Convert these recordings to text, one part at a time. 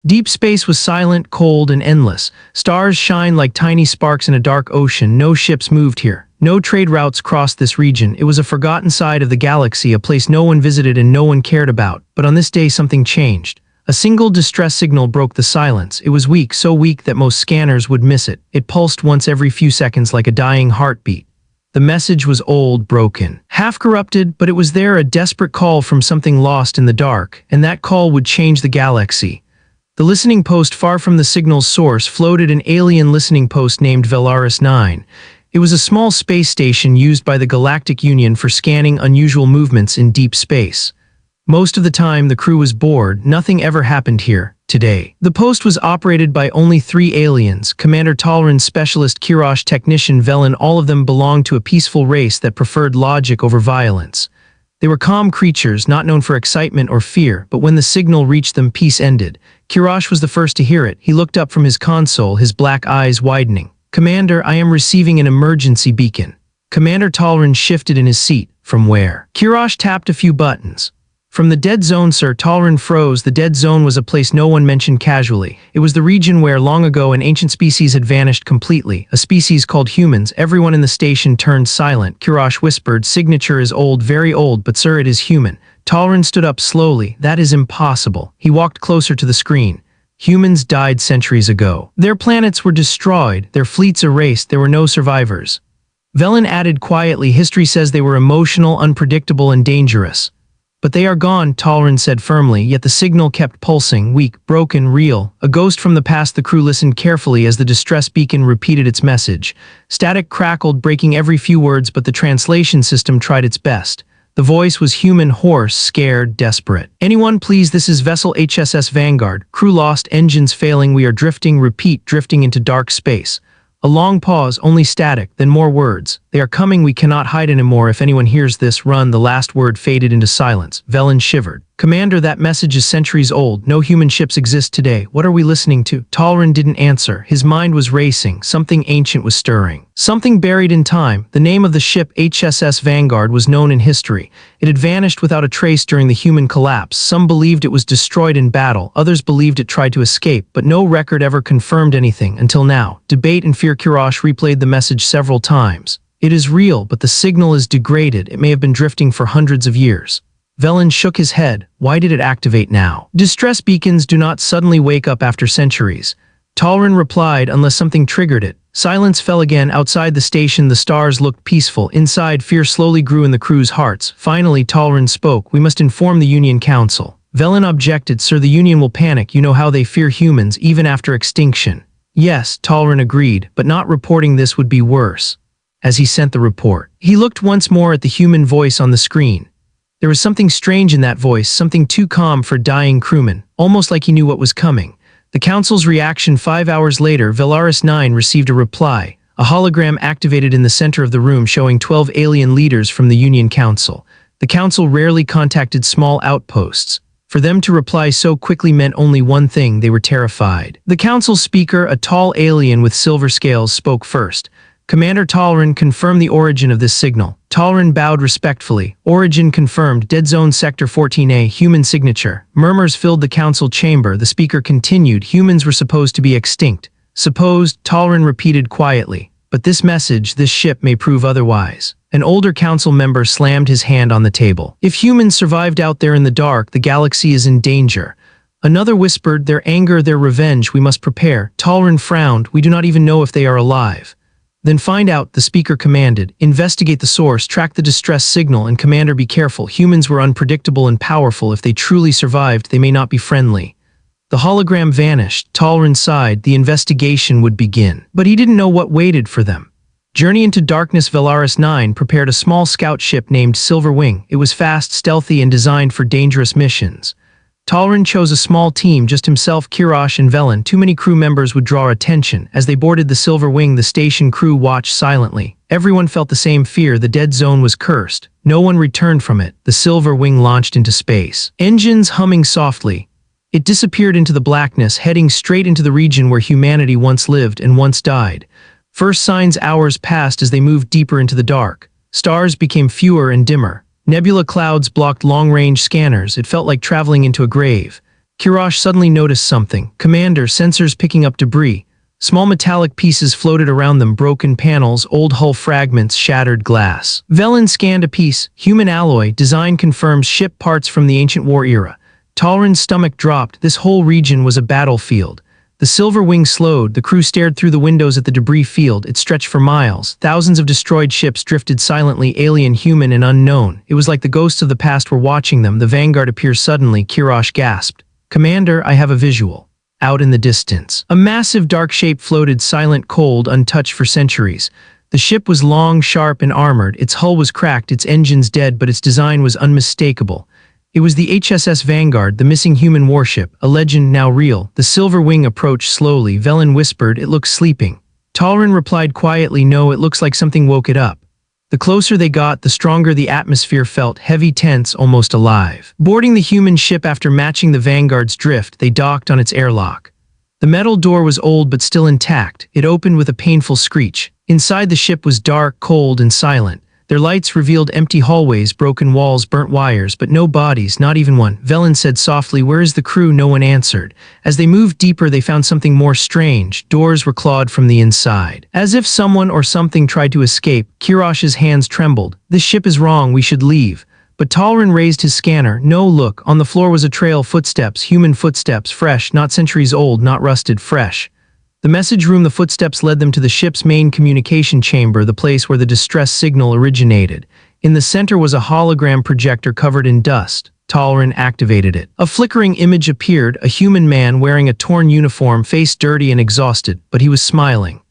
Deep space was silent, cold, and endless. Stars shined like tiny sparks in a dark ocean. No ships moved here. No trade routes crossed this region. It was a forgotten side of the galaxy, a place no one visited and no one cared about. But on this day something changed. A single distress signal broke the silence. It was weak, so weak that most scanners would miss it. It pulsed once every few seconds like a dying heartbeat. The message was old, broken, half-corrupted, but it was there, a desperate call from something lost in the dark, and that call would change the galaxy. The listening post far from the signal's source floated an alien listening post named Velaris 9. It was a small space station used by the Galactic Union for scanning unusual movements in deep space. Most of the time, the crew was bored. Nothing ever happened here, today. The post was operated by only 3 aliens, Commander Talrin's specialist Kirosh technician Velen. All of them belonged to a peaceful race that preferred logic over violence. They were calm creatures, not known for excitement or fear, but when the signal reached them, peace ended. Kirosh was the first to hear it. He looked up from his console, his black eyes widening. "Commander, I am receiving an emergency beacon." Commander Talrin shifted in his seat. "From where?" Kirosh tapped a few buttons. "From the dead zone, sir." Talrin froze. The dead zone was a place no one mentioned casually. It was the region where, long ago, an ancient species had vanished completely, a species called humans. Everyone in the station turned silent. Kirosh whispered, "Signature is old, very old, but sir, it is human." Talrin stood up slowly. "That is impossible." He walked closer to the screen. "Humans died centuries ago. Their planets were destroyed, their fleets erased, there were no survivors." Velen added quietly, "History says they were emotional, unpredictable, and dangerous. But they are gone," Talrin said firmly, yet the signal kept pulsing, weak, broken, real. A ghost from the past. The crew listened carefully as the distress beacon repeated its message. Static crackled, breaking every few words, but the translation system tried its best. The voice was human, hoarse, scared, desperate. "Anyone please, this is vessel HSS Vanguard. Crew lost, engines failing, we are drifting, repeat, drifting into dark space." A long pause, only static, then more words. "They are coming, we cannot hide anymore. If anyone hears this, run." The last word faded into silence. Velen shivered. "Commander, that message is centuries old. No human ships exist today. What are we listening to?" Talrin didn't answer. His mind was racing. Something ancient was stirring. Something buried in time. The name of the ship, HSS Vanguard, was known in history. It had vanished without a trace during the human collapse. Some believed it was destroyed in battle. Others believed it tried to escape, but no record ever confirmed anything until now. Debate and fear. Kirosh replayed the message several times. "It is real, but the signal is degraded. It may have been drifting for hundreds of years." Velen shook his head. "Why did it activate now?" "Distress beacons do not suddenly wake up after centuries." Talrin replied, "Unless something triggered it." Silence fell again. Outside the station, the stars looked peaceful. Inside, fear slowly grew in the crew's hearts. Finally, Talrin spoke. "We must inform the Union Council." Velen objected. "Sir, the Union will panic. You know how they fear humans, even after extinction." "Yes," Talrin agreed, "but not reporting this would be worse." As he sent the report, he looked once more at the human voice on the screen. There was something strange in that voice, something too calm for dying crewmen, almost like he knew what was coming. The Council's reaction. 5 hours later, Velaris 9 received a reply. A hologram activated in the center of the room showing 12 alien leaders from the Union Council. The Council rarely contacted small outposts. For them to reply so quickly meant only one thing: they were terrified. The Council speaker, a tall alien with silver scales, spoke first. "Commander Talrin, confirm the origin of this signal." Talrin bowed respectfully. "Origin confirmed. Dead Zone Sector 14A, human signature." Murmurs filled the council chamber. The speaker continued. "Humans were supposed to be extinct." "Supposed," Talrin repeated quietly. "But this message, this ship may prove otherwise." An older council member slammed his hand on the table. "If humans survived out there in the dark, the galaxy is in danger." Another whispered, "Their anger, their revenge, we must prepare." Talrin frowned. "We do not even know if they are alive." "Then find out," the speaker commanded. "Investigate the source, track the distress signal, and Commander, be careful. Humans were unpredictable and powerful. If they truly survived, they may not be friendly." The hologram vanished. Talrin sighed. The investigation would begin. But he didn't know what waited for them. Journey into darkness. Velaris 9 prepared a small scout ship named Silver Wing. It was fast, stealthy, and designed for dangerous missions. Talrin chose a small team, just himself, Kirosh, and Velen. Too many crew members would draw attention. As they boarded the Silver Wing, the station crew watched silently. Everyone felt the same fear. The dead zone was cursed. No one returned from it. The Silver Wing launched into space. Engines humming softly. It disappeared into the blackness, heading straight into the region where humanity once lived and once died. First signs. Hours passed as they moved deeper into the dark. Stars became fewer and dimmer. Nebula clouds blocked long-range scanners. It felt like traveling into a grave. Kirash suddenly noticed something. Commander, sensors picking up debris. Small metallic pieces floated around them, broken panels, old hull fragments, shattered glass. Velen scanned a piece. Human alloy, design confirms ship parts from the ancient war era. Talrin's stomach dropped. This whole region was a battlefield. The silver wing slowed. The crew stared through the windows at the debris field. It stretched for miles. Thousands of destroyed ships drifted silently, alien, human, and unknown. It was like the ghosts of the past were watching them. The Vanguard appeared suddenly. Kirash gasped. Commander, I have a visual. Out in the distance, a massive dark shape floated, silent, cold, untouched for centuries. The ship was long, sharp, and armored. Its hull was cracked, its engines dead, but its design was unmistakable. It was the HSS Vanguard, the missing human warship, a legend now real. The silver wing approached slowly. Velen whispered, "It looks sleeping." Talrin replied quietly, "No, it looks like something woke it up." The closer they got, the stronger the atmosphere felt, heavy, tense, almost alive. Boarding the human ship after matching the Vanguard's drift, they docked on its airlock. The metal door was old but still intact. It opened with a painful screech. Inside the ship was dark, cold, and silent. Their lights revealed empty hallways, broken walls, burnt wires, but no bodies, not even one. Velen said softly, "Where is the crew?" No one answered. As they moved deeper, they found something more strange. Doors were clawed from the inside. As if someone or something tried to escape, Kirash's hands trembled. "This ship is wrong, we should leave." But Talrin raised his scanner. "No, look." On the floor was a trail, footsteps, human footsteps, fresh, not centuries old, not rusted, fresh. The message room. The footsteps led them to the ship's main communication chamber, the place where the distress signal originated. In the center was a hologram projector covered in dust. Talrin activated it. A flickering image appeared, a human man wearing a torn uniform, face dirty and exhausted, but he was smiling.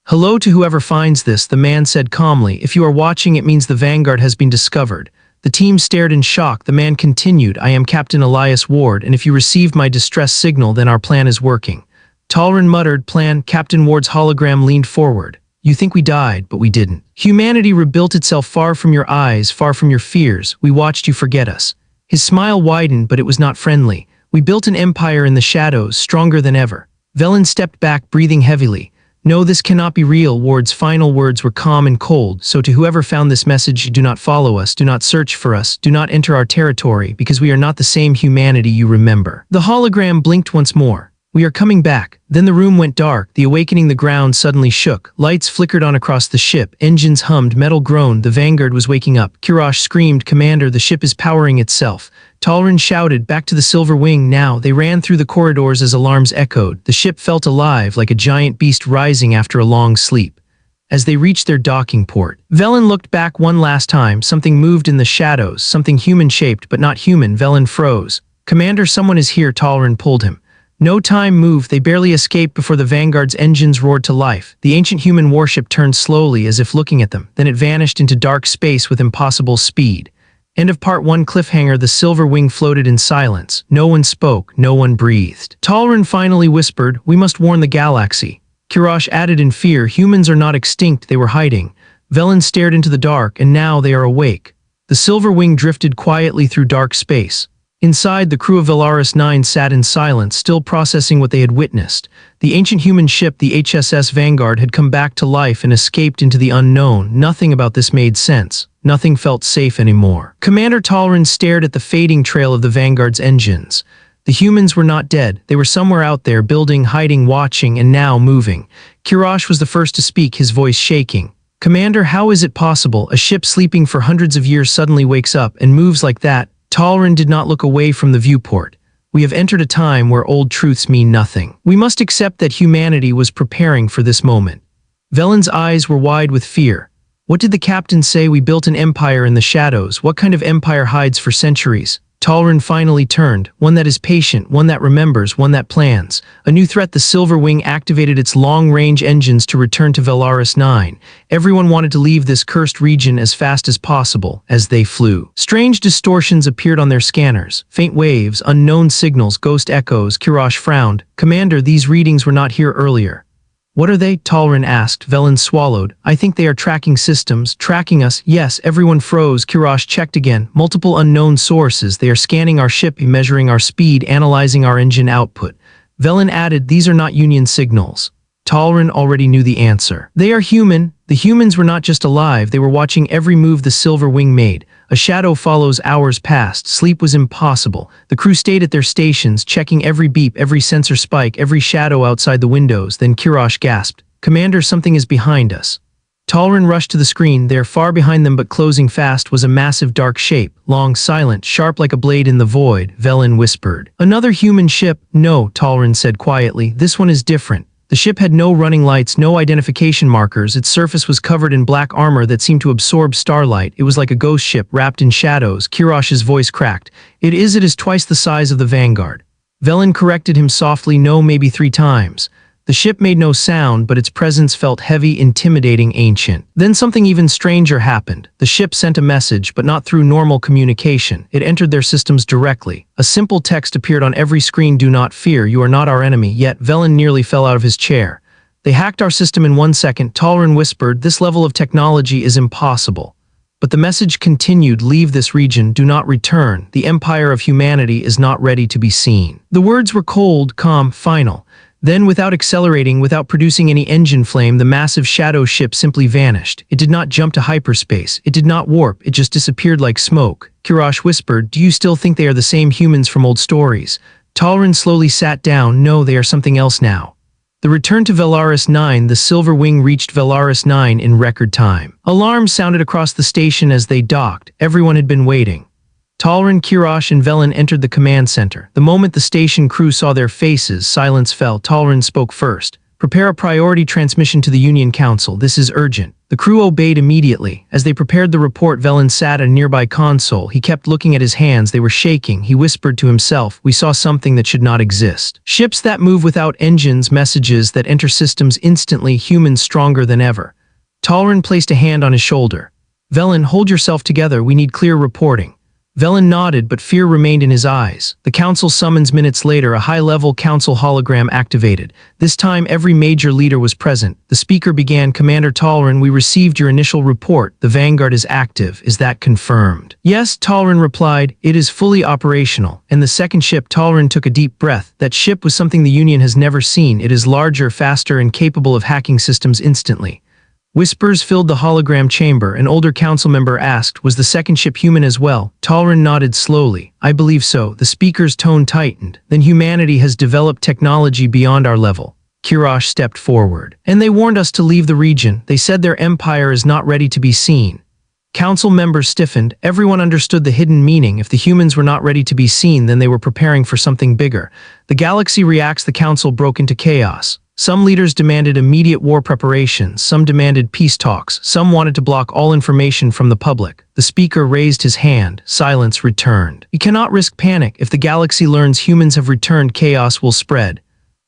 "Hello to whoever finds this," the man said calmly. "If you are watching, it means the Vanguard has been discovered." The team stared in shock. The man continued, "I am Captain Elias Ward, and if you received my distress signal, then our plan is working." Talrin muttered, "Plan?" Captain Ward's hologram leaned forward. "You think we died, but we didn't. Humanity rebuilt itself far from your eyes, far from your fears. We watched you forget us." His smile widened, but it was not friendly. "We built an empire in the shadows, stronger than ever." Velen stepped back, breathing heavily. "No, this cannot be real." Ward's final words were calm and cold. "So to whoever found this message, do not follow us, do not search for us, do not enter our territory, because we are not the same humanity you remember." The hologram blinked once more. "We are coming back." Then the room went dark. The awakening, the ground suddenly shook. Lights flickered on across the ship. Engines hummed, metal groaned. The Vanguard was waking up. Kirash screamed, "Commander, the ship is powering itself." Talrin shouted, "Back to the silver wing now." They ran through the corridors as alarms echoed. The ship felt alive, like a giant beast rising after a long sleep. As they reached their docking port, Velen looked back one last time. Something moved in the shadows, something human-shaped but not human. Velen froze. "Commander, someone is here." Talrin pulled him. No time moved. They barely escaped before the Vanguard's engines roared to life. The ancient human warship turned slowly, as if looking at them. Then it vanished into dark space with impossible speed. End of Part 1. Cliffhanger. The silver wing floated in silence. No one spoke. No one breathed. Talrin finally whispered, "We must warn the galaxy." Kirash added in fear, "Humans are not extinct, they were hiding." Velen stared into the dark, "And now they are awake." The silver wing drifted quietly through dark space. Inside, the crew of Velaris 9 sat in silence, still processing what they had witnessed. The ancient human ship, the HSS Vanguard, had come back to life and escaped into the unknown. Nothing about this made sense. Nothing felt safe anymore. Commander Talrin stared at the fading trail of the Vanguard's engines. The humans were not dead. They were somewhere out there, building, hiding, watching, and now moving. Kirash was the first to speak, his voice shaking. "Commander, how is it possible? A ship sleeping for hundreds of years suddenly wakes up and moves like that?" Talrin did not look away from the viewport. "We have entered a time where old truths mean nothing. We must accept that humanity was preparing for this moment." Velen's eyes were wide with fear. "What did the captain say? We built an empire in the shadows. What kind of empire hides for centuries?" Talrin finally turned, "One that is patient, one that remembers, one that plans." A new threat. The Silver Wing activated its long-range engines to return to Velaris 9. Everyone wanted to leave this cursed region as fast as possible. As they flew, strange distortions appeared on their scanners. Faint waves, unknown signals, ghost echoes. Kirash frowned. "Commander, these readings were not here earlier." "What are they?" Talrin asked. Velen swallowed. "I think they are tracking systems. Tracking us." "Yes." Everyone froze. Kirash checked again. "Multiple unknown sources. They are scanning our ship, measuring our speed, analyzing our engine output." Velen added, "These are not Union signals." Talrin already knew the answer. "They are human." The humans were not just alive, they were watching every move the Silver Wing made. A shadow follows hours passed. Sleep was impossible. The crew stayed at their stations, checking every beep, every sensor spike, every shadow outside the windows. Then Kirosh gasped, "Commander, something is behind us." Talrin rushed to the screen. There, far behind them but closing fast, was a massive dark shape. Long, silent, sharp like a blade in the void. Velen whispered. "Another human ship?" "No," Talrin said quietly. "This one is different." The ship had no running lights, no identification markers. Its surface was covered in black armor that seemed to absorb starlight. It was like a ghost ship wrapped in shadows. Kirosh's voice cracked. It is twice the size of the Vanguard." Velen corrected him softly. "No, maybe 3 times. The ship made no sound, but its presence felt heavy, intimidating, ancient. Then something even stranger happened. The ship sent a message, but not through normal communication. It entered their systems directly. A simple text appeared on every screen: "Do not fear, you are not our enemy." Yet Velen nearly fell out of his chair. "They hacked our system in 1 second, Talrin whispered. "This level of technology is impossible." But the message continued: "Leave this region, do not return. The empire of humanity is not ready to be seen." The words were cold, calm, final. Then, without accelerating, without producing any engine flame, the massive shadow ship simply vanished. It did not jump to hyperspace. It did not warp. It just disappeared like smoke. Kirosh whispered, "Do you still think they are the same humans from old stories?" Talrin slowly sat down. "No, they are something else now." The return to Velaris 9. The Silver Wing reached Velaris 9 in record time. Alarms sounded across the station as they docked. Everyone had been waiting. Talrin, Kirosh, and Velen entered the command center. The moment the station crew saw their faces, silence fell. Talrin spoke first. "Prepare a priority transmission to the Union Council. This is urgent." The crew obeyed immediately. As they prepared the report, Velen sat at a nearby console. He kept looking at his hands. They were shaking. He whispered to himself, "We saw something that should not exist. Ships that move without engines, messages that enter systems instantly, humans stronger than ever." Talrin placed a hand on his shoulder. "Velen, hold yourself together. We need clear reporting." Velen nodded, but fear remained in his eyes. The council summons. Minutes later, a high-level council hologram activated. This time, every major leader was present. The speaker began, "Commander Talrin, we received your initial report. The Vanguard is active. Is that confirmed?" "Yes," Talrin replied. "It is fully operational." And the second ship, Talrin took a deep breath. That ship was something the Union has never seen. It is larger, faster, and capable of hacking systems instantly. Whispers filled the hologram chamber. An older council member asked, "Was the second ship human as well?" Talrin nodded slowly. "I believe so." The speaker's tone tightened. "Then humanity has developed technology beyond our level." Kirosh stepped forward. "And they warned us to leave the region. They said their empire is not ready to be seen." Council members stiffened. Everyone understood the hidden meaning. If the humans were not ready to be seen, then they were preparing for something bigger. The galaxy reacts. The council broke into chaos. Some leaders demanded immediate war preparations, some demanded peace talks, some wanted to block all information from the public. The speaker raised his hand. Silence returned. "You cannot risk panic. If the galaxy learns humans have returned, chaos will spread."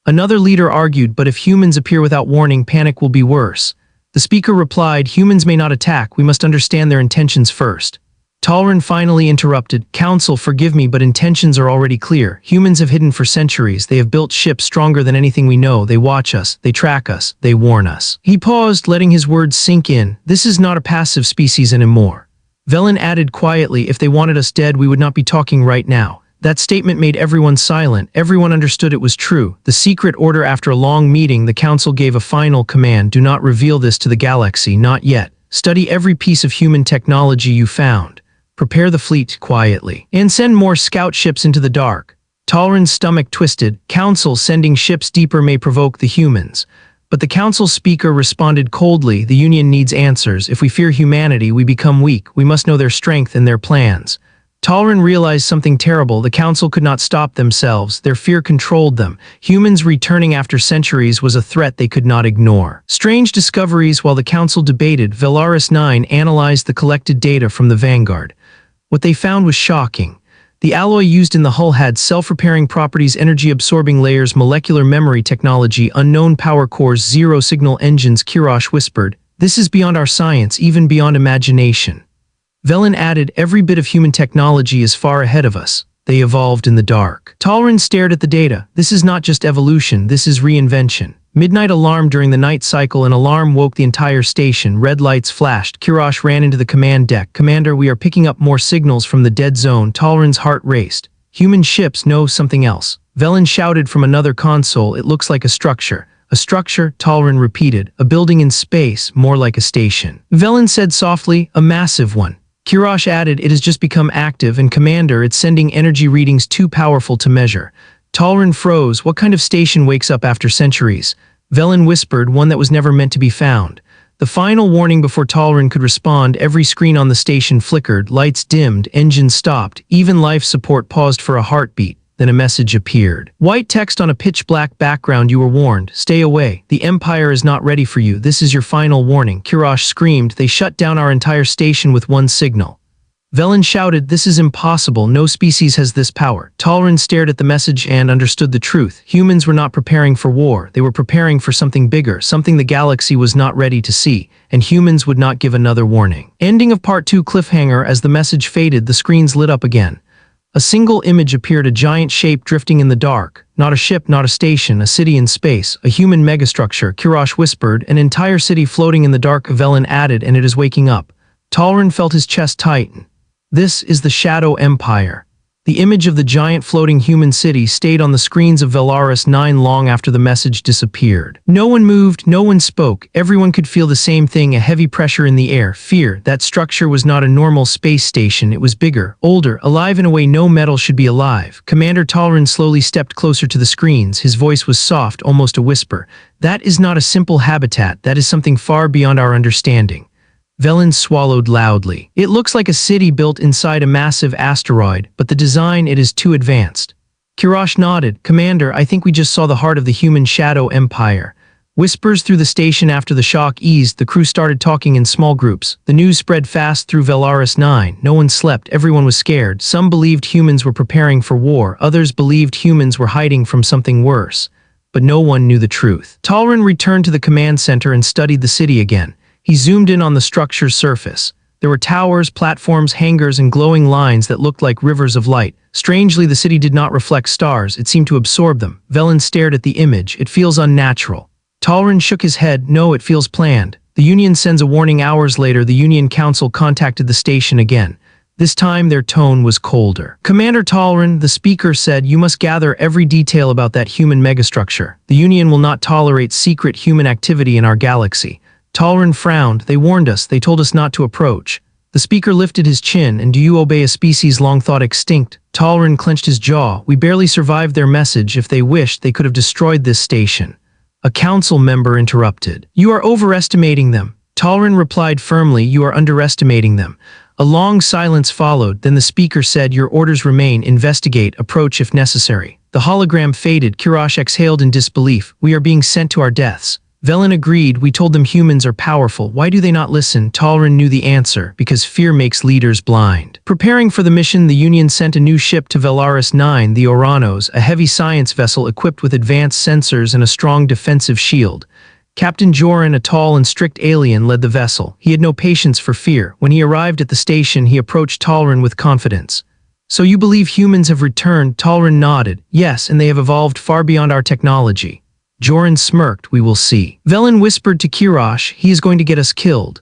Another leader argued, "But if humans appear without warning, panic will be worse." The speaker replied, "Humans may not attack. We must understand their intentions first." Talrin finally interrupted, "Council, forgive me, but intentions are already clear. Humans have hidden for centuries. They have built ships stronger than anything we know. They watch us, they track us, they warn us." He paused, letting his words sink in. "This is not a passive species anymore." Velen added quietly, "If they wanted us dead, we would not be talking right now." That statement made everyone silent. Everyone understood it was true. The secret order. After a long meeting, the council gave a final command: "Do not reveal this to the galaxy, not yet. Study every piece of human technology you found. Prepare the fleet quietly, and send more scout ships into the dark." Talrin's stomach twisted. "Council, sending ships deeper may provoke the humans." But the council speaker responded coldly, "The Union needs answers. If we fear humanity, we become weak. We must know their strength and their plans." Talrin realized something terrible. The council could not stop themselves. Their fear controlled them. Humans returning after centuries was a threat they could not ignore. Strange discoveries. While the council debated, Velaris 9 analyzed the collected data from the Vanguard. What they found was shocking. The alloy used in the hull had self-repairing properties, energy-absorbing layers, molecular memory technology, unknown power cores, zero-signal engines. Kirosh whispered, "This is beyond our science, even beyond imagination." Velen added, "Every bit of human technology is far ahead of us. They evolved in the dark." Talrin stared at the data. "This is not just evolution, this is reinvention." Midnight alarm. During the night cycle, an alarm woke the entire station. Red lights flashed. Kirosh ran into the command deck. "Commander, we are picking up more signals from the dead zone." Talrin's heart raced. "Human ships know something else." Velen shouted from another console, "It looks like a structure." "A structure," Talrin repeated. "A building in space, more like a station." Velen said softly, "A massive one." Kirash added, "It has just become active, and Commander, it's sending energy readings too powerful to measure." Talrin froze. What kind of station wakes up after centuries? Velen whispered, "One that was never meant to be found." The final warning before Talrin could respond, every screen on the station flickered, lights dimmed, engines stopped, even life support paused for a heartbeat. Then a message appeared. White text on a pitch-black background. "You were warned. Stay away. The Empire is not ready for you. This is your final warning." Kirash screamed. "They shut down our entire station with one signal." Velen shouted, "This is impossible. No species has this power." Talrin stared at the message and understood the truth. Humans were not preparing for war. They were preparing for something bigger, something the galaxy was not ready to see, and humans would not give another warning. Ending of Part 2 cliffhanger. As the message faded, the screens lit up again. A single image appeared, a giant shape drifting in the dark. Not a ship, not a station, a city in space, a human megastructure. Kirash whispered, "An entire city floating in the dark." Velen added, "And it is waking up." Talrin felt his chest tighten. This is the Shadow Empire. The image of the giant floating human city stayed on the screens of Velaris 9 long after the message disappeared. No one moved, no one spoke. Everyone could feel the same thing, a heavy pressure in the air, fear. That structure was not a normal space station. It was bigger, older, alive in a way no metal should be alive. Commander Talrin slowly stepped closer to the screens. His voice was soft, almost a whisper. "That is not a simple habitat. That is something far beyond our understanding." Velen swallowed loudly. "It looks like a city built inside a massive asteroid, but the design, it is too advanced." Kirash nodded. "Commander, I think we just saw the heart of the human Shadow Empire." Whispers through the station. After the shock eased, the crew started talking in small groups. The news spread fast through Velaris 9. No one slept, everyone was scared. Some believed humans were preparing for war, others believed humans were hiding from something worse. But no one knew the truth. Talrin returned to the command center and studied the city again. He zoomed in on the structure's surface. There were towers, platforms, hangars, and glowing lines that looked like rivers of light. Strangely, the city did not reflect stars. It seemed to absorb them. Velen stared at the image. "It feels unnatural." Talrin shook his head. "No, it feels planned." The Union sends a warning. Hours later, the Union Council contacted the station again. This time, their tone was colder. "Commander Talrin," the speaker said, "you must gather every detail about that human megastructure. The Union will not tolerate secret human activity in our galaxy." Talrin frowned. "They warned us. They told us not to approach." The speaker lifted his chin. "And do you obey a species long thought extinct?" Talrin clenched his jaw. "We barely survived their message. If they wished, they could have destroyed this station." A council member interrupted. "You are overestimating them." Talrin replied firmly, "You are underestimating them." A long silence followed. Then the speaker said, "Your orders remain. Investigate. Approach if necessary." The hologram faded. Kirash exhaled in disbelief. "We are being sent to our deaths." Velen agreed. "We told them humans are powerful. Why do they not listen?" Talrin knew the answer. Because fear makes leaders blind. Preparing for the mission, the Union sent a new ship to Velaris 9, the Oranos, a heavy science vessel equipped with advanced sensors and a strong defensive shield. Captain Joran, a tall and strict alien, led the vessel. He had no patience for fear. When he arrived at the station, he approached Talrin with confidence. "So you believe humans have returned?" Talrin nodded. "Yes, and they have evolved far beyond our technology." Joran smirked. "We will see." Velen whispered to Kirash, "He is going to get us killed."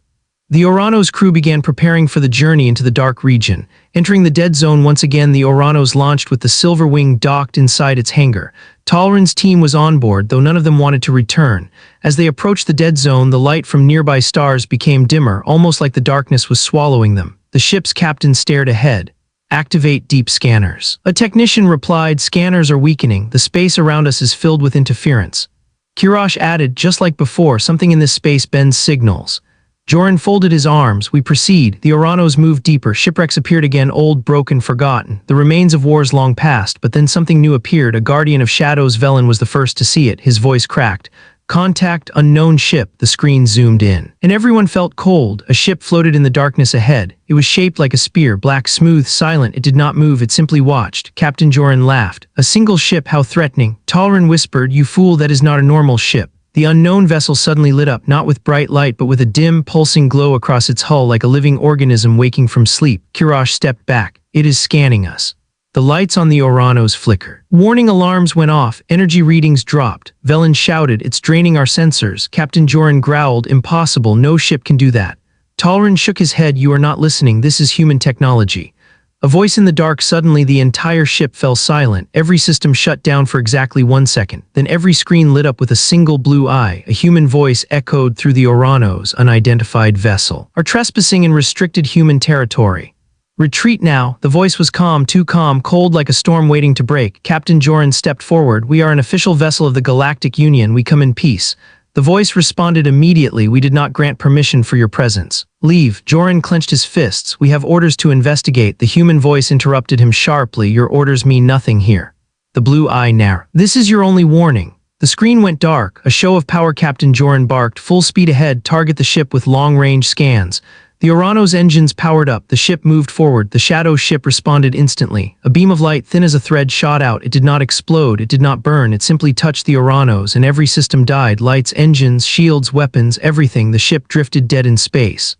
The Oranos crew began preparing for the journey into the dark region. Entering the dead zone once again, the Oranos launched with the Silver Wing docked inside its hangar. Talrin's team was on board, though none of them wanted to return. As they approached the dead zone, the light from nearby stars became dimmer, almost like the darkness was swallowing them. The ship's captain stared ahead. "Activate deep scanners." A technician replied, "Scanners are weakening. The space around us is filled with interference." Kirash added, "Just like before, something in this space bends signals." Joran folded his arms. "We proceed." The Oranos moved deeper. Shipwrecks appeared again, old, broken, forgotten. The remains of wars long past, but then something new appeared. A guardian of shadows. Velen was the first to see it. His voice cracked. "Contact, unknown ship." The screen zoomed in. And everyone felt cold. A ship floated in the darkness ahead. It was shaped like a spear, black, smooth, silent. It did not move. It simply watched. Captain Joran laughed. "A single ship, how threatening." Talrin whispered, "You fool, that is not a normal ship." The unknown vessel suddenly lit up, not with bright light, but with a dim, pulsing glow across its hull like a living organism waking from sleep. Kirash stepped back. "It is scanning us." The lights on the Oranos flickered. Warning alarms went off. Energy readings dropped. Velen shouted, "It's draining our sensors." Captain Joran growled, "Impossible. No ship can do that." Talrin shook his head. "You are not listening. This is human technology." A voice in the dark. Suddenly the entire ship fell silent. Every system shut down for exactly 1 second. Then every screen lit up with a single blue eye. A human voice echoed through the Oranos' unidentified vessel. Are trespassing in restricted human territory. Retreat now. The voice was calm, too calm, cold like a storm waiting to break. Captain Joran stepped forward. We are an official vessel of the Galactic Union. We come in peace. The voice responded immediately. We did not grant permission for your presence. Leave. Joran clenched his fists. We have orders to investigate. The human voice interrupted him sharply. Your orders mean nothing here. The blue eye narrowed. This is your only warning. The screen went dark. A show of power. Captain Joran barked. Full speed ahead. Target the ship with long-range scans. The Orano's engines powered up. The ship moved forward. The shadow ship responded instantly. A beam of light thin as a thread shot out. It did not explode. It did not burn. It simply touched the Oranos, and every system died. Lights, engines, shields, weapons, everything. The ship drifted dead in space.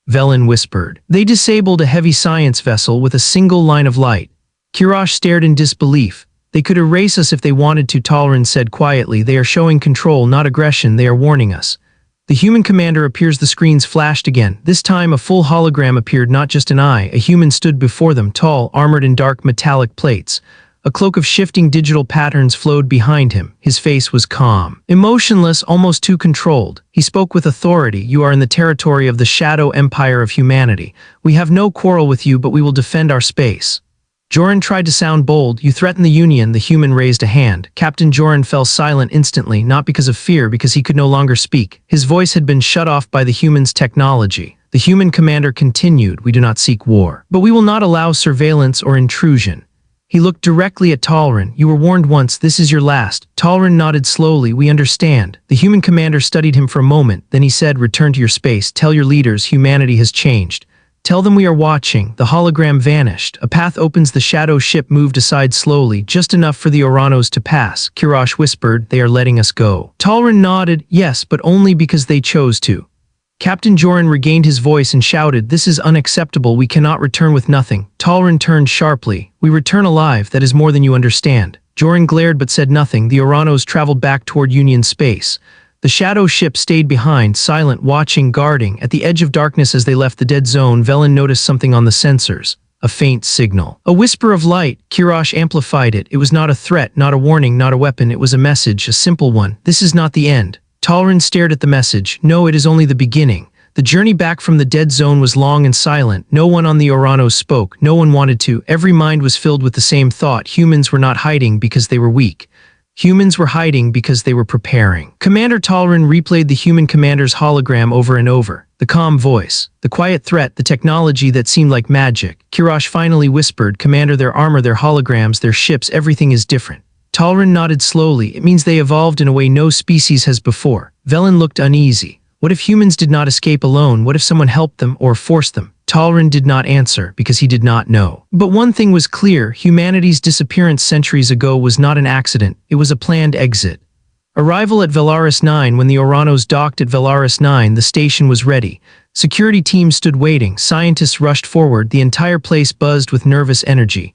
Velen whispered. They disabled a heavy science vessel with a single line of light. Kirash stared in disbelief. They could erase us if they wanted to, Talrin said quietly. They are showing control, not aggression. They are warning us. The human commander appears. The screens flashed again. This time a full hologram appeared, not just an eye. A human stood before them, tall, armored in dark metallic plates. A cloak of shifting digital patterns flowed behind him. His face was calm, emotionless, almost too controlled. He spoke with authority. You are in the territory of the Shadow Empire of humanity. We have no quarrel with you, but we will defend our space. Joran tried to sound bold. You threaten the Union. The human raised a hand. Captain Joran fell silent instantly, not because of fear, because he could no longer speak. His voice had been shut off by the human's technology. The human commander continued. We do not seek war, but we will not allow surveillance or intrusion. He looked directly at Talrin. You were warned once. This is your last. Talrin nodded slowly. We understand. The human commander studied him for a moment. Then he said, return to your space. Tell your leaders humanity has changed. Tell them we are watching. The hologram vanished. A path opens. The shadow ship moved aside slowly, just enough for the Oranos to pass. Kirash whispered, they are letting us go. Talrin nodded, yes, but only because they chose to. Captain Joran regained his voice and shouted, this is unacceptable. We cannot return with nothing. Talrin turned sharply. We return alive. That is more than you understand. Joran glared but said nothing. The Oranos traveled back toward Union space. The shadow ship stayed behind, silent, watching, guarding. At the edge of darkness as they left the dead zone, Velen noticed something on the sensors. A faint signal. A whisper of light. Kirash amplified it. It was not a threat, not a warning, not a weapon. It was a message, a simple one. This is not the end. Talrin stared at the message. No, it is only the beginning. The journey back from the dead zone was long and silent. No one on the Oranos spoke. No one wanted to. Every mind was filled with the same thought. Humans were not hiding because they were weak. Humans were hiding because they were preparing. Commander Talrin replayed the human commander's hologram over and over. The calm voice, the quiet threat, the technology that seemed like magic. Kirash finally whispered, Commander, their armor, their holograms, their ships, everything is different. Talrin nodded slowly. It means they evolved in a way no species has before. Velen looked uneasy. What if humans did not escape alone? What if someone helped them or forced them? Talrin did not answer because he did not know. But one thing was clear, humanity's disappearance centuries ago was not an accident, it was a planned exit. Arrival at Velaris 9. When the Oranos docked at Velaris 9, the station was ready. Security teams stood waiting, scientists rushed forward, the entire place buzzed with nervous energy.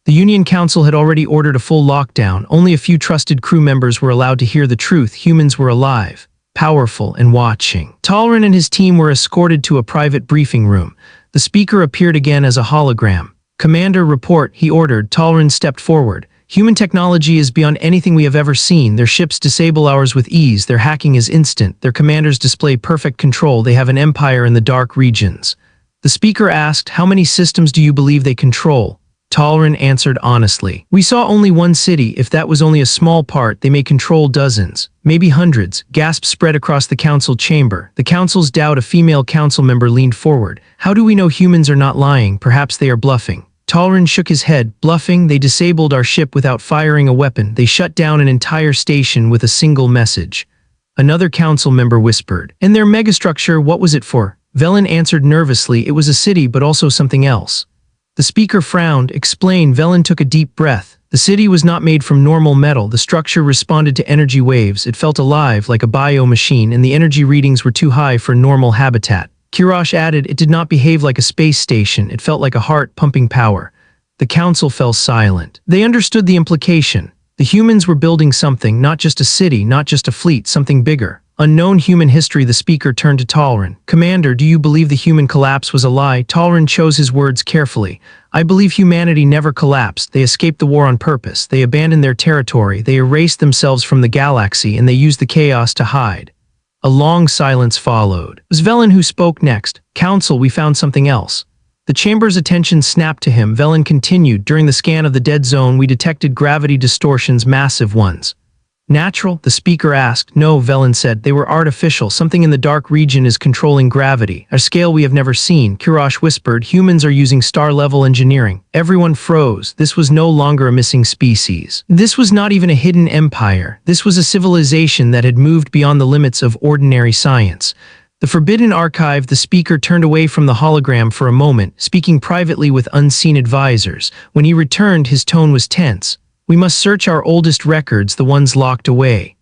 The Union Council had already ordered a full lockdown, only a few trusted crew members were allowed to hear the truth. Humans were alive, powerful, and watching. Talrin and his team were escorted to a private briefing room. The speaker appeared again as a hologram. Commander, report, he ordered. Talrin stepped forward. Human technology is beyond anything we have ever seen. Their ships disable ours with ease. Their hacking is instant. Their commanders display perfect control. They have an empire in the dark regions. The speaker asked, how many systems do you believe they control? Talrin answered honestly. We saw only one city. If that was only a small part, they may control dozens, maybe hundreds. Gasps spread across the council chamber. The council's doubt. A female council member leaned forward. How do we know humans are not lying? Perhaps they are bluffing. Talrin shook his head. Bluffing? They disabled our ship without firing a weapon. They shut down an entire station with a single message. Another council member whispered. And their megastructure, what was it for? Velen answered nervously. It was a city, but also something else. The speaker frowned. Explain. Velen took a deep breath. The city was not made from normal metal. The structure responded to energy waves. It felt alive, like a bio-machine, and the energy readings were too high for normal habitat. Kirash added, it did not behave like a space station. It felt like a heart pumping power. The council fell silent. They understood the implication. The humans were building something, not just a city, not just a fleet, something bigger. Unknown human history. The speaker turned to Talrin. Commander, do you believe the human collapse was a lie? Talrin chose his words carefully. I believe humanity never collapsed. They escaped the war on purpose. They abandoned their territory. They erased themselves from the galaxy, and they used the chaos to hide. A long silence followed. It was Velen who spoke next. Council, we found something else. The chamber's attention snapped to him. Velen continued. During the scan of the dead zone, we detected gravity distortions, massive ones. Natural? The speaker asked. No, Velen said. They were artificial. Something in the dark region is controlling gravity. A scale we have never seen. Kirash whispered. Humans are using star-level engineering. Everyone froze. This was no longer a missing species. This was not even a hidden empire. This was a civilization that had moved beyond the limits of ordinary science. The Forbidden Archive. The speaker turned away from the hologram for a moment, speaking privately with unseen advisors. When he returned, his tone was tense. We must search our oldest records, the ones locked away.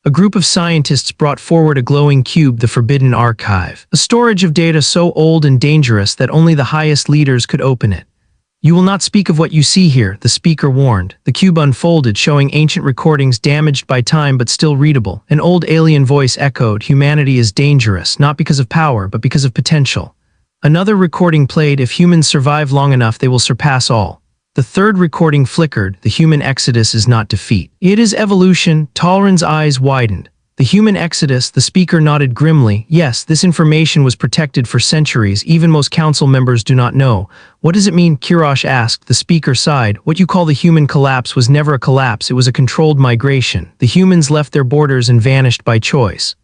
A group of scientists brought forward a glowing cube, the Forbidden Archive, a storage of data so old and dangerous that only the highest leaders could open it. You will not speak of what you see here, the speaker warned. The cube unfolded, showing ancient recordings damaged by time but still readable. An old alien voice echoed, humanity is dangerous, not because of power, but because of potential. Another recording played, if humans survive long enough, they will surpass all. The third recording flickered, the human exodus is not defeat. It is evolution. Talrin's eyes widened. The human exodus, the speaker nodded grimly. Yes, this information was protected for centuries. Even most council members do not know. What does it mean? Kirash asked. The speaker sighed. What you call the human collapse was never a collapse, it was a controlled migration. The humans left their borders and vanished by choice.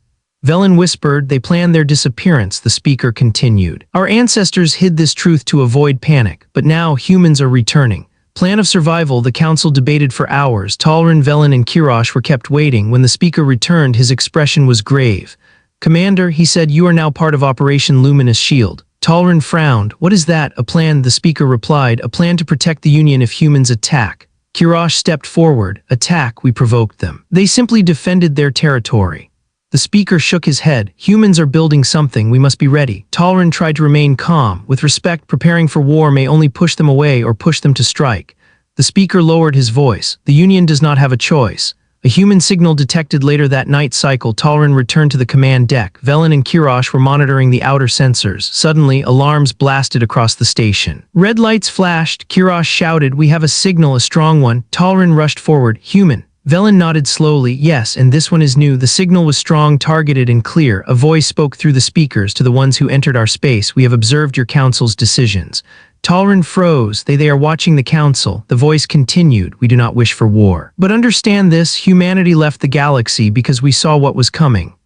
Velen whispered, they planned their disappearance, the speaker continued. Our ancestors hid this truth to avoid panic, but now humans are returning. Plan of survival, the council debated for hours. Talrin, Velen, and Kirash were kept waiting. When the speaker returned, his expression was grave. Commander, he said, you are now part of Operation Luminous Shield. Talrin frowned. What is that? A plan, the speaker replied. A plan to protect the Union if humans attack. Kirash stepped forward. Attack, we provoked them. They simply defended their territory. The speaker shook his head. Humans are building something, we must be ready. Talrin tried to remain calm. With respect, preparing for war may only push them away or push them to strike. The speaker lowered his voice. The Union does not have a choice. A human signal detected later that night cycle. Talrin returned to the command deck. Velen and Kirash were monitoring the outer sensors. Suddenly, alarms blasted across the station. Red lights flashed. Kirash shouted, we have a signal, a strong one. Talrin rushed forward. Human. Velen nodded slowly. Yes, and this one is new. The signal was strong, targeted, and clear. A voice spoke through the speakers to the ones who entered our space. We have observed your council's decisions. Talrin froze. They are watching the council. The voice continued. We do not wish for war. But understand this, humanity left the galaxy because we saw what was coming.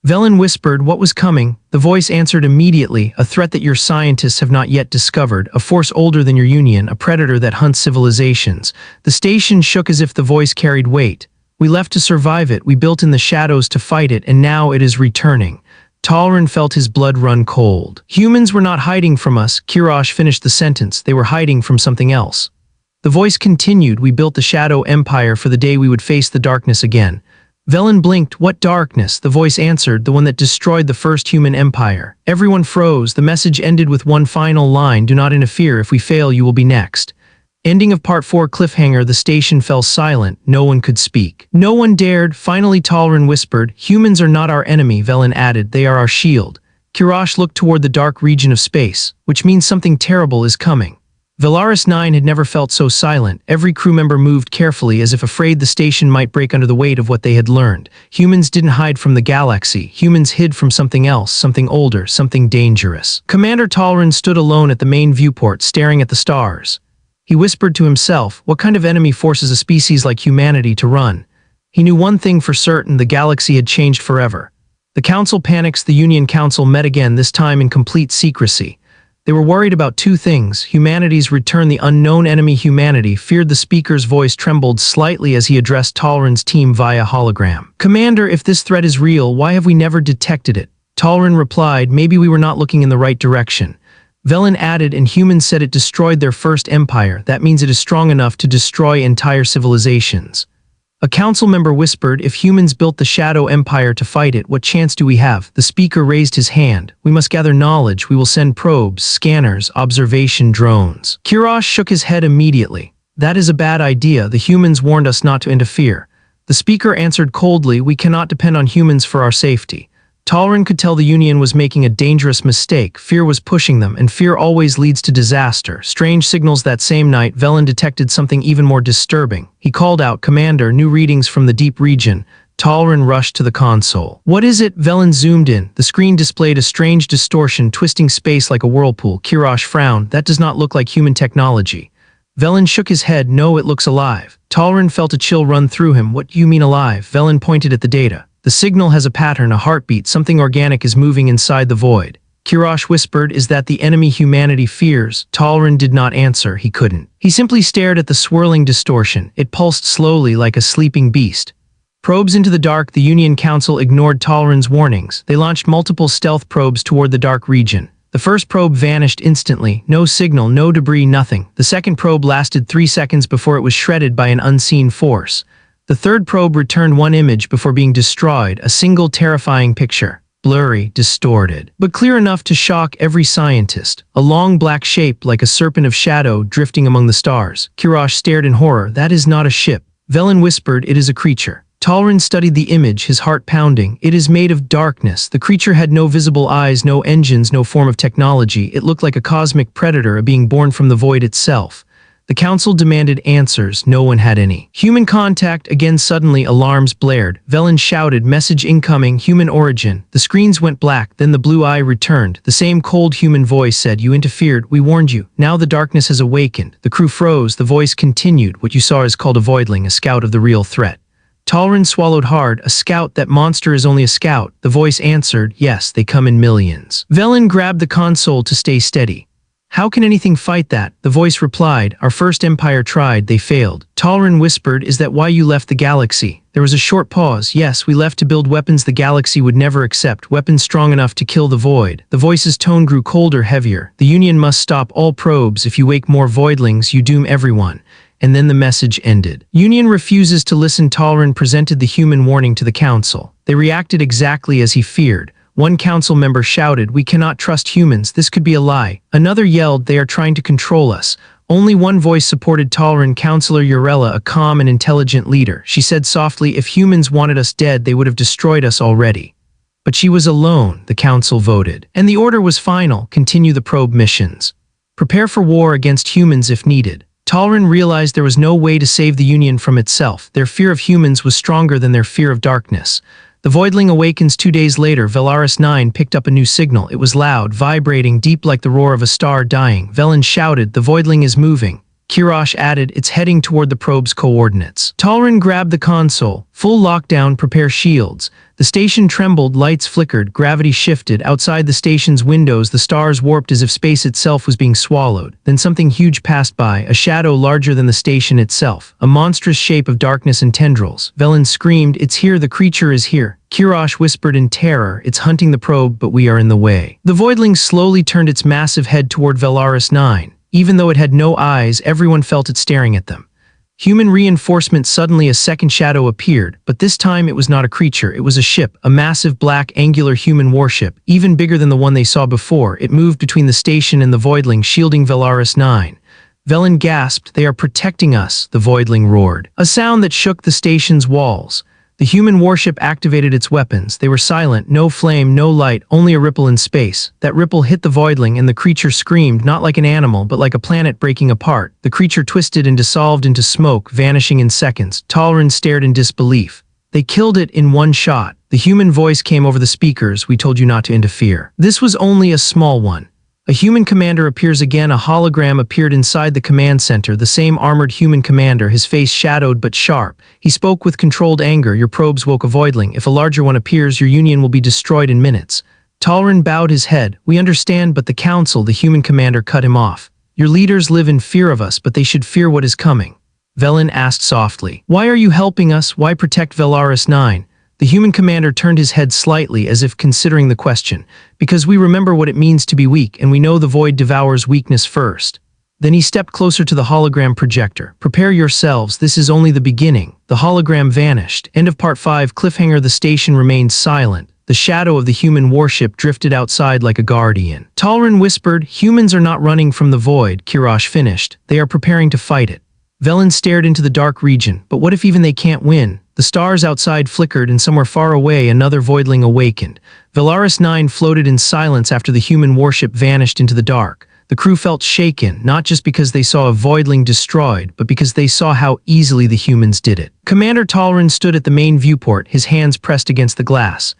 Velen whispered, what was coming? The voice answered immediately, a threat that your scientists have not yet discovered, a force older than your Union, a predator that hunts civilizations. The station shook as if the voice carried weight. We left to survive it, we built in the shadows to fight it, and now it is returning. Talrin felt his blood run cold. Humans were not hiding from us. Kirash finished the sentence. They were hiding from something else. The voice continued, we built the Shadow Empire for the day we would face the darkness again. Velen blinked. What darkness? The voice answered, the one that destroyed the first human empire. Everyone froze. The message ended with one final line, do not interfere. If we fail, you will be next. Ending of Part 4 cliffhanger. The station fell silent. No one could speak. No one dared. Finally Talrin whispered, humans are not our enemy. Velen added, they are our shield. Kirash looked toward the dark region of space, which means something terrible is coming. Valaris 9 had never felt so silent. Every crew member moved carefully as if afraid the station might break under the weight of what they had learned. Humans didn't hide from the galaxy. Humans hid from something else, something older, something dangerous. Commander Talrin stood alone at the main viewport, staring at the stars. He whispered to himself, what kind of enemy forces a species like humanity to run? He knew one thing for certain, the galaxy had changed forever. The council panics. The Union Council met again, this time in complete secrecy. They were worried about two things, humanity's return. The unknown enemy humanity feared. The speaker's voice trembled slightly as he addressed Talrin's team via hologram. Commander, if this threat is real, why have we never detected it? Talrin replied, maybe we were not looking in the right direction. Velen added, and humans said it destroyed their first empire. That means it is strong enough to destroy entire civilizations. A council member whispered, if humans built the Shadow Empire to fight it, what chance do we have? The speaker raised his hand. We must gather knowledge. We will send probes, scanners, observation drones. Kirash shook his head immediately. That is a bad idea. The humans warned us not to interfere. The speaker answered coldly, "We cannot depend on humans for our safety." Talrin could tell the Union was making a dangerous mistake. Fear was pushing them, and fear always leads to disaster. Strange signals that same night, Velen detected something even more disturbing. He called out, "Commander, new readings from the deep region." Talrin rushed to the console. "What is it?" Velen zoomed in. The screen displayed a strange distortion, twisting space like a whirlpool. Kirash frowned. "That does not look like human technology." Velen shook his head. "No, it looks alive." Talrin felt a chill run through him. "What do you mean alive?" Velen pointed at the data. "The signal has a pattern, a heartbeat. Something organic is moving inside the void." Kirash whispered, "Is that the enemy humanity fears?" Talrin did not answer. He couldn't. He simply stared at the swirling distortion. It pulsed slowly like a sleeping beast. Probes into the dark. The Union Council ignored Talrin's warnings. They launched multiple stealth probes toward the dark region. The first probe vanished instantly. No signal, no debris, nothing. The second probe lasted 3 seconds before it was shredded by an unseen force. The third probe returned one image before being destroyed, a single terrifying picture. Blurry, distorted, but clear enough to shock every scientist. A long black shape like a serpent of shadow drifting among the stars. Kirash stared in horror. "That is not a ship." Velen whispered, "It is a creature." Talrin studied the image, his heart pounding. "It is made of darkness." The creature had no visible eyes, no engines, no form of technology. It looked like a cosmic predator, a being born from the void itself. The council demanded answers. No one had any. "Human contact." Again suddenly alarms blared. Velen shouted, "Message incoming, human origin." The screens went black, then the blue eye returned. The same cold human voice said, "You interfered, we warned you. Now the darkness has awakened." The crew froze. The voice continued, "What you saw is called a voidling, a scout of the real threat." Talrin swallowed hard. "A scout? That monster is only a scout." The voice answered, "Yes, they come in millions." Velen grabbed the console to stay steady. "How can anything fight that?" The voice replied, "Our first empire tried, they failed." Talrin whispered, "Is that why you left the galaxy?" There was a short pause. "Yes, we left to build weapons the galaxy would never accept, weapons strong enough to kill the void." The voice's tone grew colder, heavier. "The Union must stop all probes. If you wake more voidlings, you doom everyone." And then the message ended. "Union refuses to listen." Talrin presented the human warning to the council. They reacted exactly as he feared. One council member shouted, "We cannot trust humans, this could be a lie." Another yelled, "They are trying to control us." Only one voice supported Talrin, Councillor Urella, a calm and intelligent leader. She said softly, "If humans wanted us dead, they would have destroyed us already." But she was alone. The council voted. And the order was final: continue the probe missions. Prepare for war against humans if needed. Talrin realized there was no way to save the Union from itself. Their fear of humans was stronger than their fear of darkness. The voidling awakens 2 days later. Velaris 9 picked up a new signal. It was loud, vibrating, deep like the roar of a star dying. Velen shouted, "The voidling is moving." Kirash added, "It's heading toward the probe's coordinates." Talrin grabbed the console. "Full lockdown, prepare shields." The station trembled, lights flickered, gravity shifted. Outside the station's windows, the stars warped as if space itself was being swallowed. Then something huge passed by, a shadow larger than the station itself, a monstrous shape of darkness and tendrils. Velen screamed, "It's here, the creature is here." Kirash whispered in terror, "It's hunting the probe, but we are in the way." The voidling slowly turned its massive head toward Velaris 9. Even though it had no eyes, everyone felt it staring at them. Human reinforcement. Suddenly a second shadow appeared, but this time it was not a creature, it was a ship, a massive black angular human warship, even bigger than the one they saw before. It moved between the station and the voidling, shielding Velaris 9. Velen gasped, "They are protecting us," the voidling roared, a sound that shook the station's walls. The human warship activated its weapons. They were silent, no flame, no light, only a ripple in space. That ripple hit the voidling and the creature screamed, not like an animal, but like a planet breaking apart. The creature twisted and dissolved into smoke, vanishing in seconds. Talrin stared in disbelief. "They killed it in one shot." The human voice came over the speakers, "We told you not to interfere." This was only a small one. A human commander appears again. A hologram appeared inside the command center, the same armored human commander, his face shadowed but sharp. He spoke with controlled anger, "Your probes woke a voidling. If a larger one appears, your Union will be destroyed in minutes." Talrin bowed his head. "We understand, but the council," the human commander cut him off. "Your leaders live in fear of us, but they should fear what is coming." Velen asked softly, "Why are you helping us? Why protect Velaris 9? The human commander turned his head slightly as if considering the question. "Because we remember what it means to be weak, and we know the void devours weakness first." Then he stepped closer to the hologram projector. "Prepare yourselves, this is only the beginning." The hologram vanished. End of Part 5. Cliffhanger. The station remained silent. The shadow of the human warship drifted outside like a guardian. Talrin whispered, "Humans are not running from the void." Kirash finished, "They are preparing to fight it." Velen stared into the dark region. "But what if even they can't win?" The stars outside flickered, and somewhere far away another voidling awakened. Velaris 9 floated in silence after the human warship vanished into the dark. The crew felt shaken, not just because they saw a voidling destroyed, but because they saw how easily the humans did it. Commander Talrin stood at the main viewport, his hands pressed against the glass.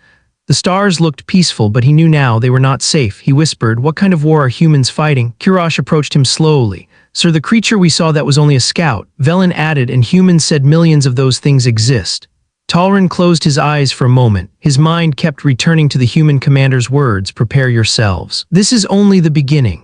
The stars looked peaceful, but he knew now they were not safe. He whispered, "What kind of war are humans fighting?" Kurash approached him slowly. "Sir, the creature we saw, that was only a scout." Velen added, "And humans said millions of those things exist." Talrin closed his eyes for a moment. His mind kept returning to the human commander's words, "Prepare yourselves. This is only the beginning."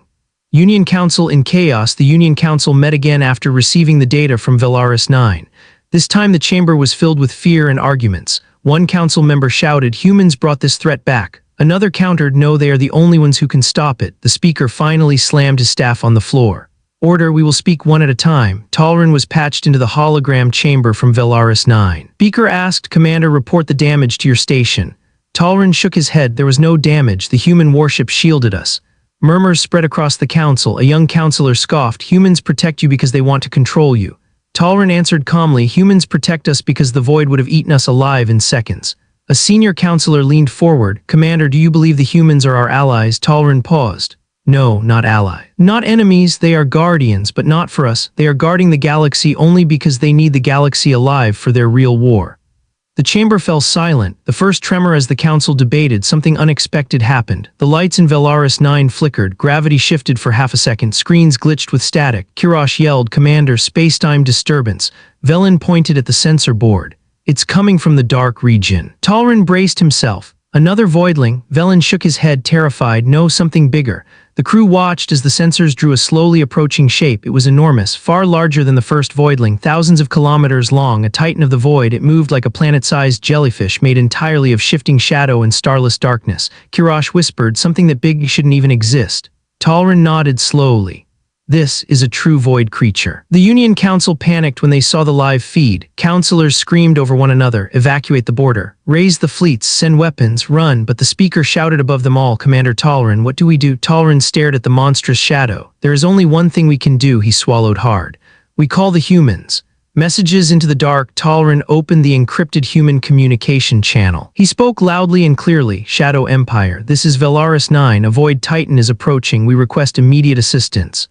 Union Council in chaos. The Union Council met again after receiving the data from Velaris 9. This time the chamber was filled with fear and arguments. One council member shouted, "Humans brought this threat back." Another countered, "No, they are the only ones who can stop it." The speaker finally slammed his staff on the floor. "Order, we will speak one at a time." Talrin was patched into the hologram chamber from Velaris 9. Speaker asked, "Commander, report the damage to your station." Talrin shook his head. "There was no damage. The human warship shielded us." Murmurs spread across the council. A young councillor scoffed, "Humans protect you because they want to control you." Talrin answered calmly, "Humans protect us because the void would have eaten us alive in seconds." A senior councillor leaned forward. "Commander, do you believe the humans are our allies?" Talrin paused. "No, not ally. Not enemies, they are guardians, but not for us. They are guarding the galaxy only because they need the galaxy alive for their real war." The chamber fell silent, the first tremor as the council debated. Something unexpected happened. The lights in Velaris 9 flickered, gravity shifted for half a second, screens glitched with static. Kurash yelled, "Commander, spacetime disturbance." Velen pointed at the sensor board. "It's coming from the dark region." Talrin braced himself. "Another voidling." Velen shook his head, terrified. "No, something bigger." The crew watched as the sensors drew a slowly approaching shape. It was enormous, far larger than the first voidling, thousands of kilometers long, a titan of the void. It moved like a planet-sized jellyfish made entirely of shifting shadow and starless darkness. Kurash whispered, "Something that big shouldn't even exist." Talrin nodded slowly. "This is a true void creature." The Union Council panicked when they saw the live feed. Councillors screamed over one another, "Evacuate the border. Raise the fleets, send weapons, run." But the speaker shouted above them all, "Commander Talrin, what do we do?" Talrin stared at the monstrous shadow. "There is only one thing we can do." He swallowed hard. "We call the humans." Messages into the dark. Talrin opened the encrypted human communication channel. He spoke loudly and clearly. "Shadow Empire, this is Velaris 9. A void titan is approaching. We request immediate assistance."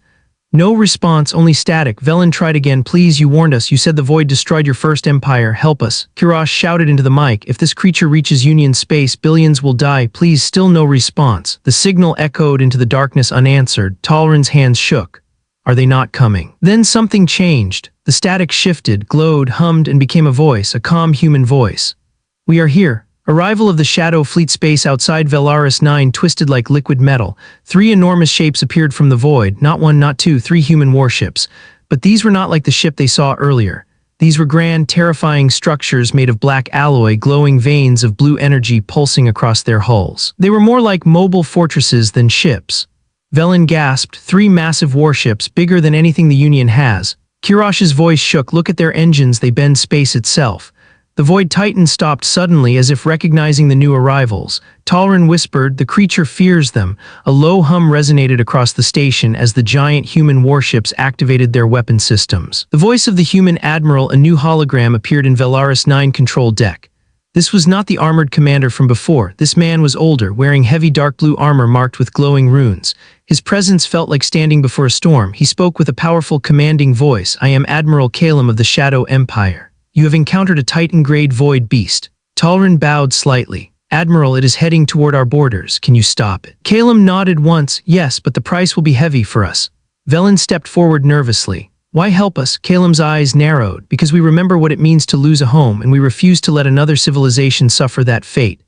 No response, only static. Velen tried again. "Please, you warned us. You said the void destroyed your first empire. Help us." Kurash shouted into the mic, "If this creature reaches Union space, billions will die. Please." Still no response. The signal echoed into the darkness unanswered. Talrin's hands shook. "Are they not coming?" Then something changed. The static shifted, glowed, hummed, and became a voice, a calm human voice. "We are here." Arrival of the Shadow Fleet. Space outside Velaris 9 twisted like liquid metal. 3 enormous shapes appeared from the void, not one, not two, 3 human warships. But these were not like the ship they saw earlier. These were grand, terrifying structures made of black alloy, glowing veins of blue energy pulsing across their hulls. They were more like mobile fortresses than ships. Velen gasped, 3 massive warships, bigger than anything the Union has. Kurash's voice shook. "Look at their engines, they bend space itself." The Void Titan stopped suddenly, as if recognizing the new arrivals. Talrin whispered, "The creature fears them." A low hum resonated across the station as the giant human warships activated their weapon systems. The voice of the human admiral, a new hologram, appeared in Velaris 9 control deck. This was not the armored commander from before. This man was older, wearing heavy dark blue armor marked with glowing runes. His presence felt like standing before a storm. He spoke with a powerful, commanding voice. "I am Admiral Kalem of the Shadow Empire. You have encountered a Titan-grade void beast." Talrin bowed slightly. "Admiral, it is heading toward our borders. Can you stop it?" Kalem nodded once. "Yes, but the price will be heavy for us." Velen stepped forward nervously. "Why help us?" Kalem's eyes narrowed. "Because we remember what it means to lose a home, and we refuse to let another civilization suffer that fate."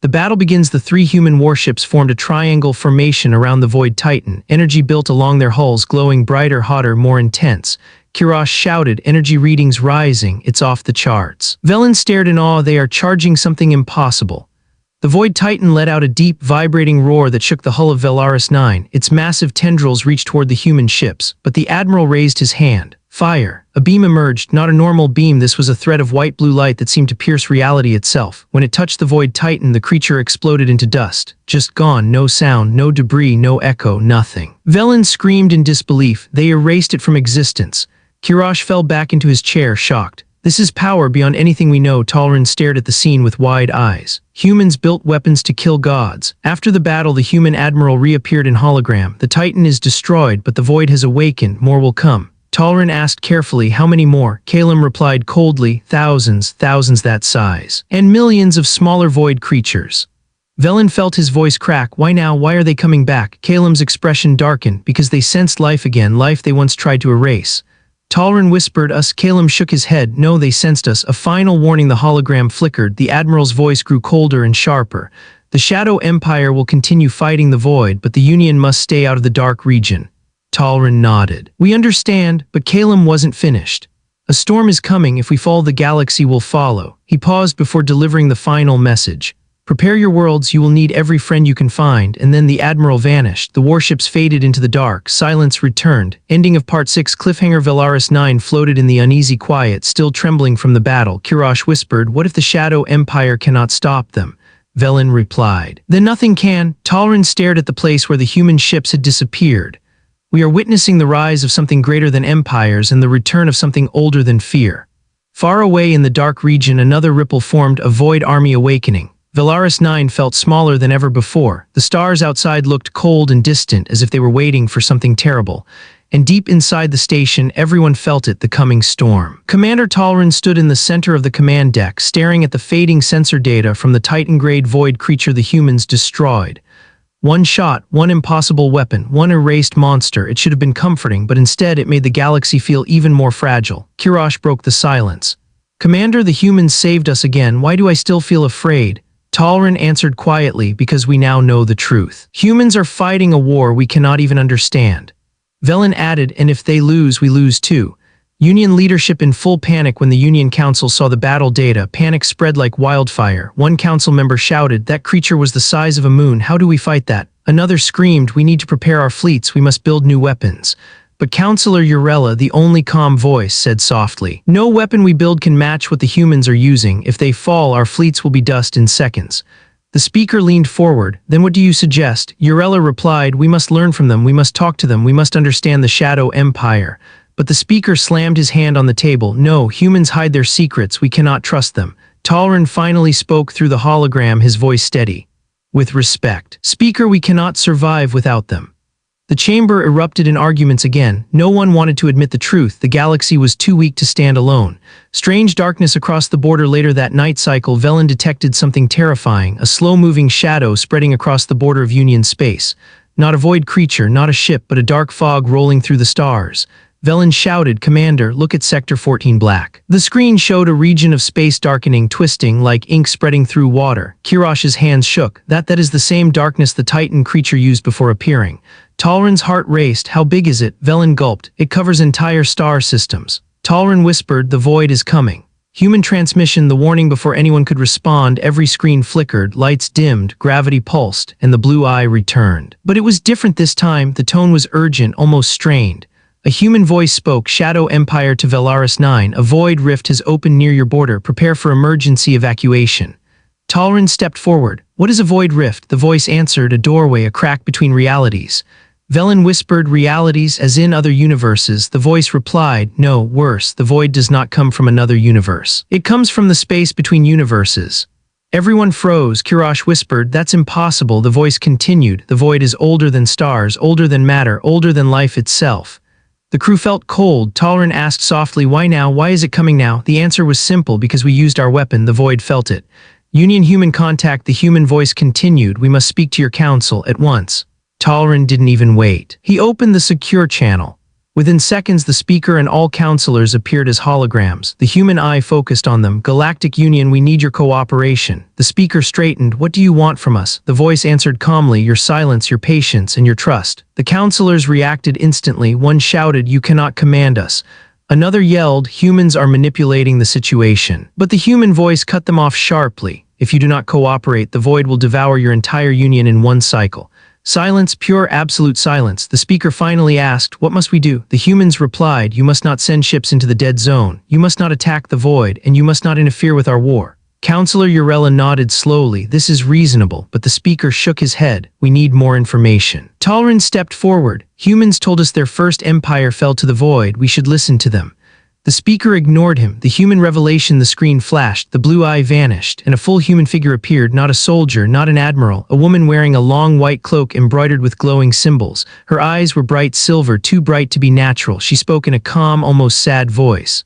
The battle begins. The 3 human warships formed a triangle formation around the Void Titan, energy built along their hulls, glowing brighter, hotter, more intense. Kurash shouted, "Energy readings rising. It's off the charts." Velen stared in awe. "They are charging something impossible." The Void Titan let out a deep, vibrating roar that shook the hull of Velaris 9. Its massive tendrils reached toward the human ships, but the Admiral raised his hand. "Fire!" A beam emerged, not a normal beam. This was a thread of white-blue light that seemed to pierce reality itself. When it touched the Void Titan, the creature exploded into dust. Just gone, no sound, no debris, no echo, nothing. Velen screamed in disbelief. They erased it from existence. Kurash fell back into his chair, shocked. This is power beyond anything we know. Talrin stared at the scene with wide eyes. Humans built weapons to kill gods. After the battle, the human admiral reappeared in hologram. The Titan is destroyed, but the void has awakened. More will come. Talrin asked carefully, how many more? Kalim replied coldly, thousands that size. And millions of smaller void creatures. Velen felt his voice crack. Why now? Why are they coming back? Kalim's expression darkened, because they sensed life again, life they once tried to erase. Talrin whispered, us. Kalim shook his head. No, they sensed us. A final warning. The hologram flickered. The admiral's voice grew colder and sharper. The Shadow Empire will continue fighting the void, but the Union must stay out of the dark region. Talrin nodded. We understand, but Kalim wasn't finished. A storm is coming. If we fall, the galaxy will follow. He paused before delivering the final message. Prepare your worlds, you will need every friend you can find. And then the admiral vanished. The warships faded into the dark. Silence returned. Ending of Part 6. Cliffhanger. Velaris 9 floated in the uneasy quiet, still trembling from the battle. Kirash whispered, what if the Shadow Empire cannot stop them? Velen replied, then nothing can. Talrin stared at the place where the human ships had disappeared. We are witnessing the rise of something greater than empires and the return of something older than fear. Far away in the dark region, another ripple formed, a void army awakening. Velaris 9 felt smaller than ever before. The stars outside looked cold and distant, as if they were waiting for something terrible. And deep inside the station, everyone felt it, the coming storm. Commander Talrin stood in the center of the command deck, staring at the fading sensor data from the Titan-grade void creature the humans destroyed. One shot, one impossible weapon, one erased monster. It should have been comforting, but instead it made the galaxy feel even more fragile. Kirash broke the silence. Commander, the humans saved us again. Why do I still feel afraid? Talrin answered quietly, because we now know the truth. Humans are fighting a war we cannot even understand. Velen added, and if they lose, we lose too. Union leadership in full panic. When the Union Council saw the battle data, panic spread like wildfire. One council member shouted, that creature was the size of a moon. How do we fight that? Another screamed, we need to prepare our fleets. We must build new weapons. But Councillor Urella, the only calm voice, said softly, no weapon we build can match what the humans are using. If they fall, our fleets will be dust in seconds. The speaker leaned forward. Then what do you suggest? Urella replied, we must learn from them, we must talk to them, we must understand the Shadow Empire. But the speaker slammed his hand on the table. No, humans hide their secrets, we cannot trust them. Talrin finally spoke through the hologram, his voice steady. With respect. Speaker, we cannot survive without them. The chamber erupted in arguments again. No one wanted to admit the truth. The galaxy was too weak to stand alone. Strange darkness across the border. Later that night cycle, Velen detected something terrifying, a slow-moving shadow spreading across the border of Union space. Not a void creature, not a ship, but a dark fog rolling through the stars. Velen shouted, Commander, look at Sector 14 black. The screen showed a region of space darkening, twisting, like ink spreading through water. Kirash's hands shook. That is the same darkness the Titan creature used before appearing. Talrin's heart raced. How big is it? Velen gulped. It covers entire star systems. Talrin whispered, the void is coming. Human transmission, the warning before anyone could respond. Every screen flickered, lights dimmed, gravity pulsed, and the blue eye returned. But it was different this time. The tone was urgent, almost strained. A human voice spoke, Shadow Empire to Velaris 9, a void rift has opened near your border. Prepare for emergency evacuation. Talrin stepped forward. What is a void rift? The voice answered, a doorway, a crack between realities. Velen whispered, realities, as in other universes. The voice replied, no, worse, the void does not come from another universe. It comes from the space between universes. Everyone froze. Kirash whispered, that's impossible. The voice continued, the void is older than stars, older than matter, older than life itself. The crew felt cold. Talrin asked softly, why now? Why is it coming now? The answer was simple, because we used our weapon. The void felt it. Union human contact. The human voice continued, we must speak to your council at once. Talrin didn't even wait. He opened the secure channel. Within seconds, the speaker and all counselors appeared as holograms. The human eye focused on them. Galactic Union, we need your cooperation. The speaker straightened. What do you want from us? The voice answered calmly, your silence, your patience, and your trust. The counselors reacted instantly. One shouted, you cannot command us. Another yelled, humans are manipulating the situation. But the human voice cut them off sharply. If you do not cooperate, the void will devour your entire union in one cycle. Silence, pure absolute silence. The speaker finally asked, what must we do? The humans replied, you must not send ships into the dead zone, you must not attack the void, and you must not interfere with our war. Councillor Urella nodded slowly. This is reasonable, but the speaker shook his head. We need more information. Talrin stepped forward. Humans told us their first empire fell to the void. We should listen to them. The speaker ignored him. The human revelation, the screen flashed, the blue eye vanished, and a full human figure appeared, not a soldier, not an admiral, a woman wearing a long white cloak embroidered with glowing symbols. Her eyes were bright silver, too bright to be natural. She spoke in a calm, almost sad voice.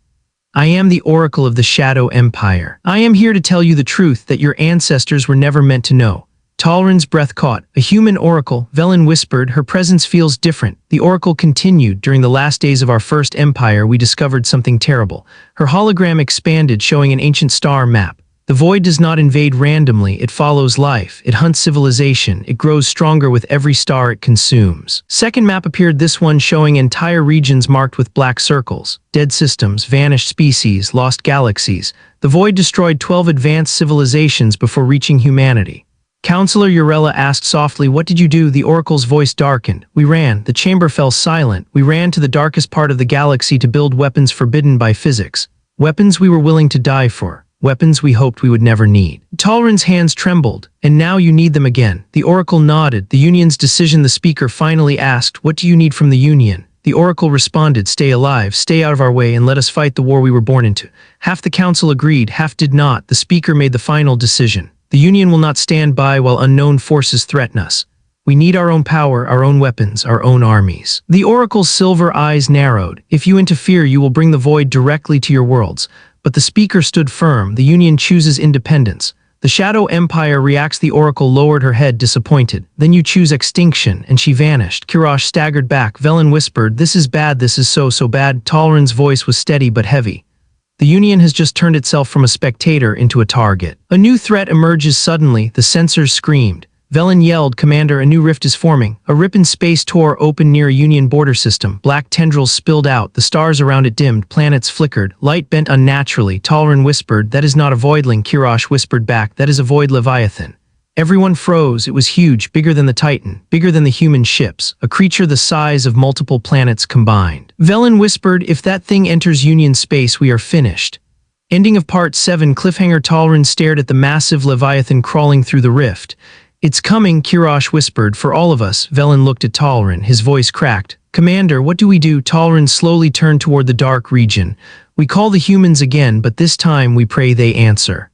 I am the Oracle of the Shadow Empire. I am here to tell you the truth that your ancestors were never meant to know. Talrin's breath caught. A human oracle, Velen whispered, her presence feels different. The oracle continued, during the last days of our first empire we discovered something terrible. Her hologram expanded, showing an ancient star map. The void does not invade randomly, it follows life, it hunts civilization, it grows stronger with every star it consumes. Second map appeared, this one showing entire regions marked with black circles. Dead systems, vanished species, lost galaxies. The void destroyed 12 advanced civilizations before reaching humanity. Counselor Urella asked softly, what did you do? The oracle's voice darkened. We ran. The chamber fell silent. We ran to the darkest part of the galaxy to build weapons forbidden by physics. Weapons we were willing to die for. Weapons we hoped we would never need. Talrin's hands trembled. And now you need them again. The oracle nodded. The Union's decision. The speaker finally asked, what do you need from the Union? The oracle responded, stay alive, stay out of our way, and let us fight the war we were born into. Half the council agreed, half did not. The speaker made the final decision. The Union will not stand by while unknown forces threaten us. We need our own power, our own weapons, our own armies. The oracle's silver eyes narrowed. If you interfere, you will bring the void directly to your worlds. But the speaker stood firm. The Union chooses independence. The Shadow Empire reacts. The oracle lowered her head, disappointed. Then you choose extinction, and she vanished. Kirash staggered back. Velen whispered, this is bad, this is so bad. Talrin's voice was steady but heavy. The Union has just turned itself from a spectator into a target. A new threat emerges suddenly. The sensors screamed. Velen yelled, Commander, a new rift is forming. A rip in space tore open near a Union border system. Black tendrils spilled out. The stars around it dimmed. Planets flickered. Light bent unnaturally. Talrin whispered, that is not a voidling. Kirash whispered back, that is a void leviathan. Everyone froze. It was huge, bigger than the Titan, bigger than the human ships, a creature the size of multiple planets combined. Velen whispered, if that thing enters Union space, we are finished. Ending of Part 7. Cliffhanger. Talrin stared at the massive leviathan crawling through the rift. It's coming, Kirash whispered, for all of us. Velen looked at Talrin, his voice cracked. Commander, what do we do? Talrin slowly turned toward the dark region. We call the humans again, but this time we pray they answer.